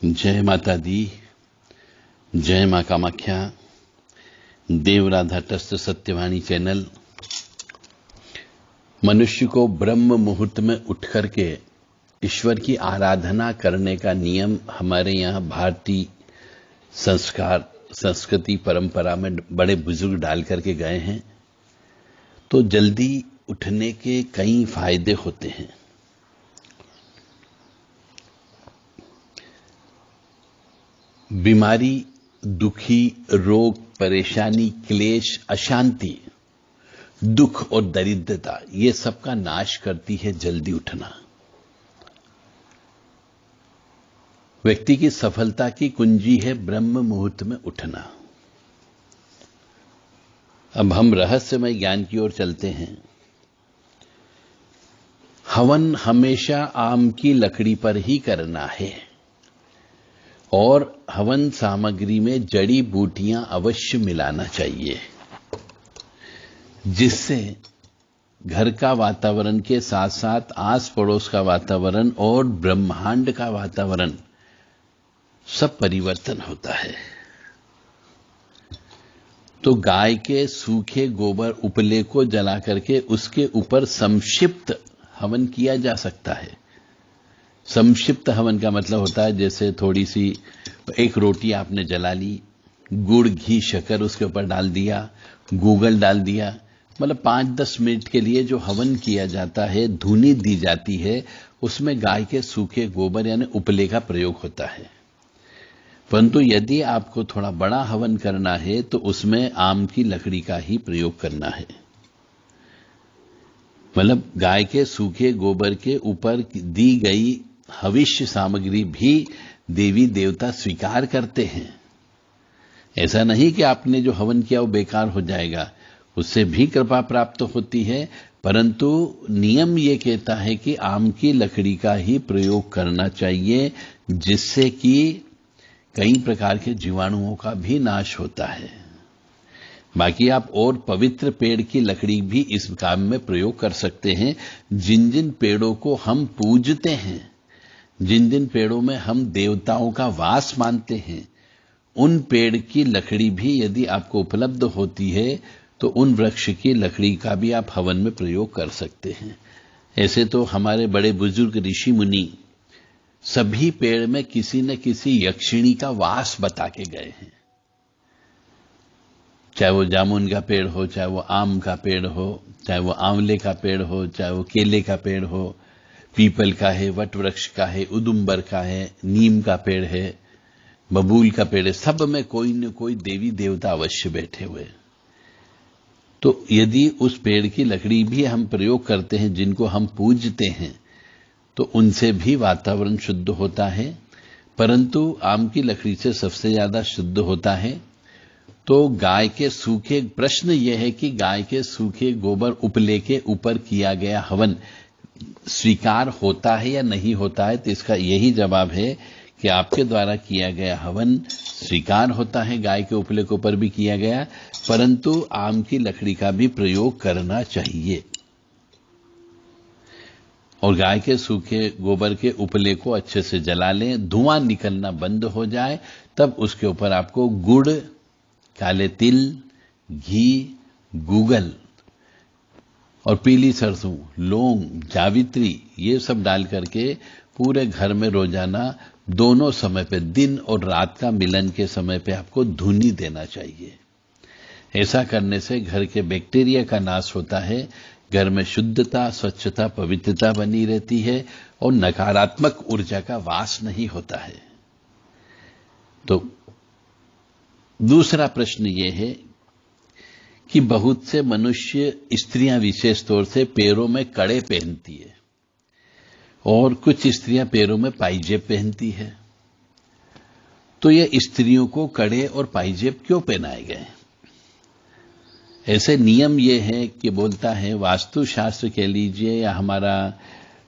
जय माता दी, जय मां कामाख्या। देव राधा ट्रस्ट सत्यवाणी चैनल मनुष्य को ब्रह्म मुहूर्त में उठ करके ईश्वर की आराधना करने का नियम हमारे यहाँ भारतीय संस्कृति परंपरा में बड़े बुजुर्ग डाल करके गए हैं। तो जल्दी उठने के कई फायदे होते हैं। बीमारी, दुखी, रोग, परेशानी, क्लेश, अशांति, दुख और दरिद्रता, ये सब का नाश करती है जल्दी उठना। व्यक्ति की सफलता की कुंजी है ब्रह्म मुहूर्त में उठना। अब हम रहस्यमय ज्ञान की ओर चलते हैं। हवन हमेशा आम की लकड़ी पर ही करना है और हवन सामग्री में जड़ी बूटियां अवश्य मिलाना चाहिए, जिससे घर का वातावरण के साथ साथ आस पड़ोस का वातावरण और ब्रह्मांड का वातावरण सब परिवर्तन होता है। तो गाय के सूखे गोबर उपले को जला करके उसके ऊपर संक्षिप्त हवन किया जा सकता है। संक्षिप्त हवन का मतलब होता है जैसे थोड़ी सी एक रोटी आपने जला ली, गुड़, घी, शक्कर उसके ऊपर डाल दिया, गूगल डाल दिया, मतलब 5-10 मिनट के लिए जो हवन किया जाता है, धुनी दी जाती है, उसमें गाय के सूखे गोबर यानी उपले का प्रयोग होता है। परंतु यदि आपको थोड़ा बड़ा हवन करना है तो उसमें आम की लकड़ी का ही प्रयोग करना है। मतलब गाय के सूखे गोबर के ऊपर दी गई हविष्य सामग्री भी देवी देवता स्वीकार करते हैं। ऐसा नहीं कि आपने जो हवन किया वो बेकार हो जाएगा, उससे भी कृपा प्राप्त होती है, परंतु नियम ये कहता है कि आम की लकड़ी का ही प्रयोग करना चाहिए, जिससे कि कई प्रकार के जीवाणुओं का भी नाश होता है। बाकी आप और पवित्र पेड़ की लकड़ी भी इस काम में प्रयोग कर सकते हैं। जिन जिन पेड़ों को हम पूजते हैं, जिन जिन पेड़ों में हम देवताओं का वास मानते हैं, उन पेड़ की लकड़ी भी यदि आपको उपलब्ध होती है तो उन वृक्ष की लकड़ी का भी आप हवन में प्रयोग कर सकते हैं। ऐसे तो हमारे बड़े बुजुर्ग ऋषि मुनि सभी पेड़ में किसी न किसी यक्षिणी का वास बता के गए हैं। चाहे वो जामुन का पेड़ हो, चाहे वो आम का पेड़ हो, चाहे वो आंवले का पेड़ हो, चाहे वो केले का पेड़ हो, पीपल का है, वट वृक्ष का है, उदुम्बर का है, नीम का पेड़ है, बबूल का पेड़ है, सब में कोई न कोई देवी देवता अवश्य बैठे हुए। तो यदि उस पेड़ की लकड़ी भी हम प्रयोग करते हैं, जिनको हम पूजते हैं, तो उनसे भी वातावरण शुद्ध होता है। परंतु आम की लकड़ी से सबसे ज्यादा शुद्ध होता है तो गाय के सूखे, प्रश्न यह है कि गाय के सूखे गोबर उपले के ऊपर किया गया हवन स्वीकार होता है या नहीं होता है। तो इसका यही जवाब है कि आपके द्वारा किया गया हवन स्वीकार होता है, गाय के उपले के ऊपर भी किया गया, परंतु आम की लकड़ी का भी प्रयोग करना चाहिए। और गाय के सूखे गोबर के उपले को अच्छे से जला लें, धुआं निकलना बंद हो जाए, तब उसके ऊपर आपको गुड़, काले तिल, घी, गूगल और पीली सरसों, लौंग, जावित्री, ये सब डाल करके पूरे घर में रोजाना दोनों समय पे, दिन और रात का मिलन के समय पे आपको धुनी देना चाहिए। ऐसा करने से घर के बैक्टीरिया का नाश होता है, घर में शुद्धता, स्वच्छता, पवित्रता बनी रहती है और नकारात्मक ऊर्जा का वास नहीं होता है। तो दूसरा प्रश्न यह है कि बहुत से मनुष्य, स्त्रियां विशेष तौर से पैरों में कड़े पहनती है और कुछ स्त्रियां पैरों में पायजेब पहनती है। तो ये स्त्रियों को कड़े और पायजेब क्यों पहनाए गए? ऐसे नियम ये है कि बोलता है, वास्तुशास्त्र कह लीजिए या हमारा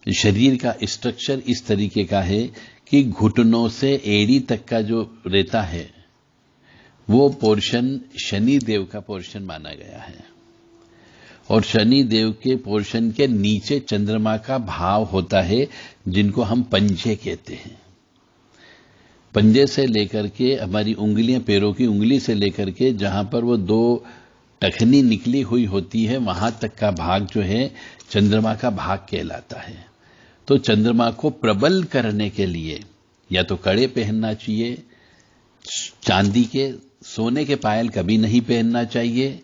शरीर का स्ट्रक्चर इस तरीके का है कि घुटनों से एड़ी तक का जो रहता है वो पोर्शन शनि देव का पोर्शन माना गया है और शनि देव के पोर्शन के नीचे चंद्रमा का भाव होता है, जिनको हम पंजे कहते हैं। पंजे से लेकर के हमारी उंगलियां, पैरों की उंगली से लेकर के जहां पर वो 2 टखनी निकली हुई होती है, वहां तक का भाग जो है चंद्रमा का भाग कहलाता है। तो चंद्रमा को प्रबल करने के लिए या तो कड़े पहनना चाहिए, चांदी के, सोने के पायल कभी नहीं पहनना चाहिए,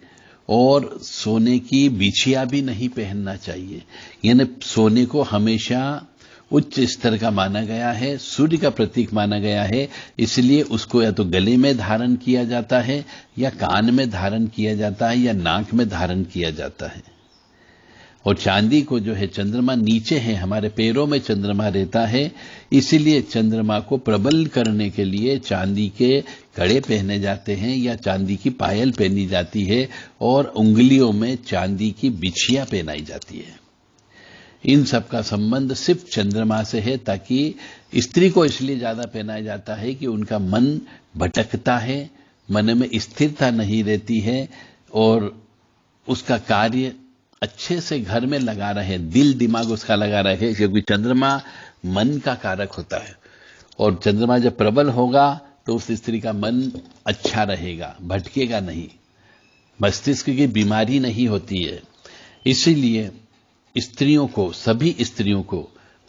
और सोने की बिछिया भी नहीं पहनना चाहिए। यानी सोने को हमेशा उच्च स्तर का माना गया है, सूर्य का प्रतीक माना गया है, इसलिए उसको या तो गले में धारण किया जाता है, या कान में धारण किया जाता है, या नाक में धारण किया जाता है। और चांदी को जो है, चंद्रमा नीचे है, हमारे पैरों में चंद्रमा रहता है, इसीलिए चंद्रमा को प्रबल करने के लिए चांदी के कड़े पहने जाते हैं या चांदी की पायल पहनी जाती है, और उंगलियों में चांदी की बिछिया पहनाई जाती है। इन सब का संबंध सिर्फ चंद्रमा से है, ताकि स्त्री को इसलिए ज्यादा पहनाया जाता है कि उनका मन भटकता है, मन में स्थिरता नहीं रहती है, और उसका कार्य अच्छे से घर में लगा रहे, दिल दिमाग उसका लगा रहे, क्योंकि चंद्रमा मन का कारक होता है, और चंद्रमा जब प्रबल होगा तो उस स्त्री का मन अच्छा रहेगा, भटकेगा नहीं, मस्तिष्क की बीमारी नहीं होती है। इसीलिए स्त्रियों को, सभी स्त्रियों को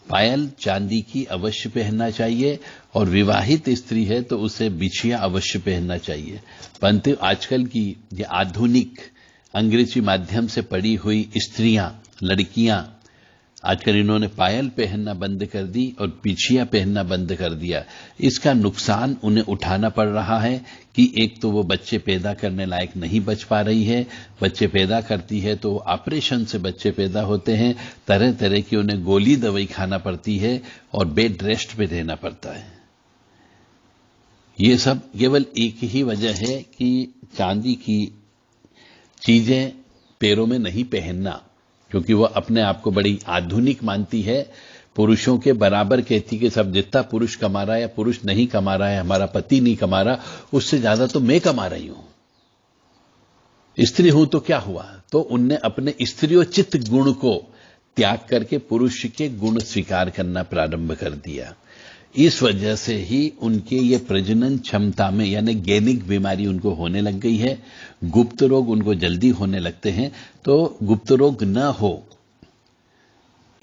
पायल चांदी की अवश्य पहनना चाहिए, और विवाहित स्त्री है तो उसे बिछिया अवश्य पहनना चाहिए। परंतु आजकल की ये आधुनिक अंग्रेजी माध्यम से पढ़ी हुई स्त्रियां, लड़कियां, आजकल इन्होंने पायल पहनना बंद कर दी और बिछिया पहनना बंद कर दिया। इसका नुकसान उन्हें उठाना पड़ रहा है कि एक तो वो बच्चे पैदा करने लायक नहीं बच पा रही है, बच्चे पैदा करती है तो ऑपरेशन से बच्चे पैदा होते हैं, तरह तरह की उन्हें गोली दवाई खाना पड़ती है, और बेड रेस्ट पे रहना पड़ता है। ये सब केवल एक ही वजह है कि चांदी की चीजें पैरों में नहीं पहनना, क्योंकि वो अपने आप को बड़ी आधुनिक मानती है, पुरुषों के बराबर कहती कि सब जितना पुरुष कमा रहा है या पुरुष नहीं कमा रहा है, हमारा पति नहीं कमा रहा, उससे ज्यादा तो मैं कमा रही हूं, स्त्री हूं तो क्या हुआ। तो उनने अपने स्त्रियोचित गुण को त्याग करके पुरुष के गुण स्वीकार करना प्रारंभ कर दिया। इस वजह से ही उनके ये प्रजनन क्षमता में यानी गैनिक बीमारी उनको होने लग गई है, गुप्त रोग उनको जल्दी होने लगते हैं। तो गुप्त रोग न हो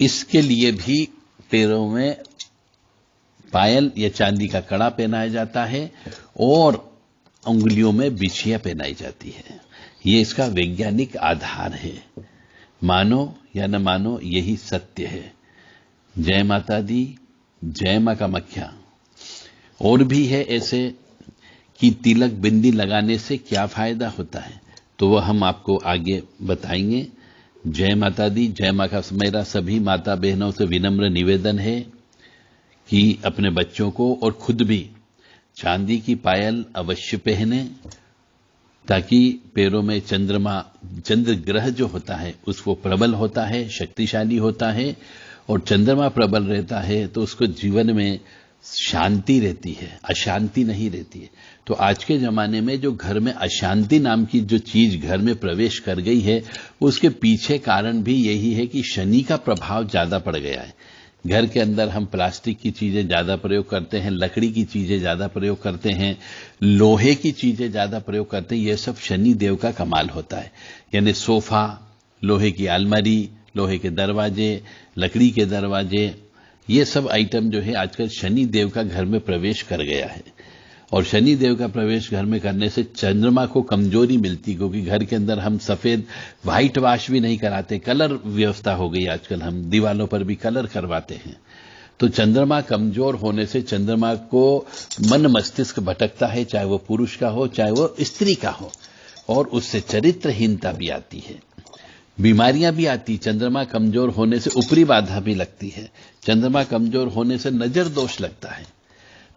इसके लिए भी पैरों में पायल या चांदी का कड़ा पहनाया जाता है और उंगलियों में बिछिया पहनाई जाती है। ये इसका वैज्ञानिक आधार है। मानो या न मानो यही सत्य है। जय माता दी, जय मां कामाख्या। और भी है ऐसे कि तिलक बिंदी लगाने से क्या फायदा होता है, तो वह हम आपको आगे बताएंगे। जय माता दी, जय मां का। मेरा सभी माता बहनों से विनम्र निवेदन है कि अपने बच्चों को और खुद भी चांदी की पायल अवश्य पहने, ताकि पैरों में चंद्र ग्रह जो होता है उसको प्रबल होता है, शक्तिशाली होता है, और चंद्रमा प्रबल रहता है तो उसको जीवन में शांति रहती है, अशांति नहीं रहती है। तो आज के जमाने में जो घर में अशांति नाम की जो चीज घर में प्रवेश कर गई है, उसके पीछे कारण भी यही है कि शनि का प्रभाव ज्यादा पड़ गया है। घर के अंदर हम प्लास्टिक की चीजें ज्यादा प्रयोग करते हैं, लकड़ी की चीजें ज्यादा प्रयोग करते हैं, लोहे की चीजें ज्यादा प्रयोग करते हैं। यह सब शनि देव का कमाल होता है। यानी सोफा, लोहे की अलमारी, लोहे के दरवाजे, लकड़ी के दरवाजे, ये सब आइटम जो है आजकल शनि देव का घर में प्रवेश कर गया है। और शनि देव का प्रवेश घर में करने से चंद्रमा को कमजोरी मिलती, क्योंकि घर के अंदर हम सफेद व्हाइट वॉश भी नहीं कराते, कलर व्यवस्था हो गई आजकल, हम दीवालों पर भी कलर करवाते हैं। तो चंद्रमा कमजोर होने से चंद्रमा को मन मस्तिष्क भटकता है, चाहे वो पुरुष का हो चाहे वो स्त्री का हो, और उससे चरित्रहीनता भी आती है, बीमारियां भी आती। चंद्रमा कमजोर होने से ऊपरी बाधा भी लगती है, चंद्रमा कमजोर होने से नजर दोष लगता है।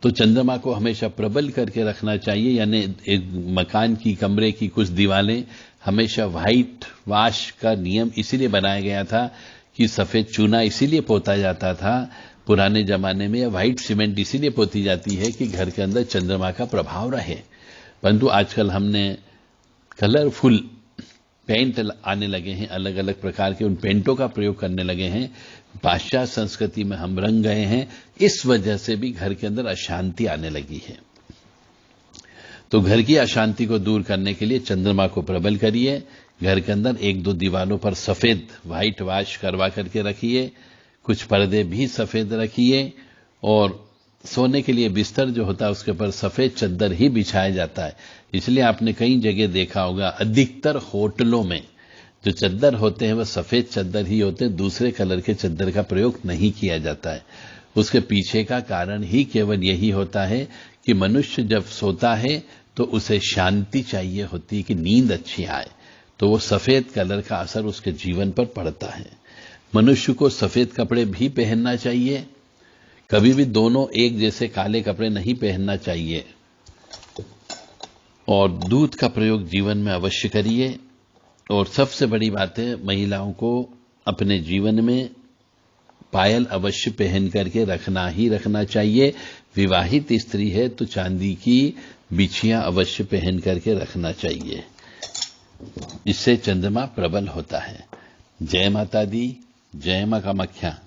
तो चंद्रमा को हमेशा प्रबल करके रखना चाहिए। यानी एक मकान की, कमरे की कुछ दीवारें हमेशा व्हाइट वॉश का नियम इसीलिए बनाया गया था कि सफेद चूना इसीलिए पोता जाता था पुराने जमाने में, या व्हाइट सीमेंट इसीलिए पोती जाती है कि घर के अंदर चंद्रमा का प्रभाव रहे। परंतु आजकल हमने कलरफुल पेंट आने लगे हैं, अलग अलग प्रकार के उन पेंटों का प्रयोग करने लगे हैं, पाश्चात्य संस्कृति में हम रंग गए हैं, इस वजह से भी घर के अंदर अशांति आने लगी है। तो घर की अशांति को दूर करने के लिए चंद्रमा को प्रबल करिए, घर के अंदर 1-2 दीवालों पर सफेद व्हाइट वाश करवा करके रखिए, कुछ पर्दे भी सफेद रखिए, और सोने के लिए बिस्तर जो होता है उसके ऊपर सफेद चद्दर ही बिछाया जाता है। इसलिए आपने कई जगह देखा होगा, अधिकतर होटलों में जो चद्दर होते हैं वह सफेद चद्दर ही होते हैं, दूसरे कलर के चद्दर का प्रयोग नहीं किया जाता है। उसके पीछे का कारण ही केवल यही होता है कि मनुष्य जब सोता है तो उसे शांति चाहिए होती है कि नींद अच्छी आए, तो वो सफेद कलर का असर उसके जीवन पर पड़ता है। मनुष्य को सफेद कपड़े भी पहनना चाहिए, कभी भी दोनों एक जैसे काले कपड़े नहीं पहनना चाहिए, और दूध का प्रयोग जीवन में अवश्य करिए। और सबसे बड़ी बात है, महिलाओं को अपने जीवन में पायल अवश्य पहन करके रखना ही रखना चाहिए। विवाहित स्त्री है तो चांदी की बिछियां अवश्य पहन करके रखना चाहिए, इससे चंद्रमा प्रबल होता है। जय माता दी, जय मां कामाख्या।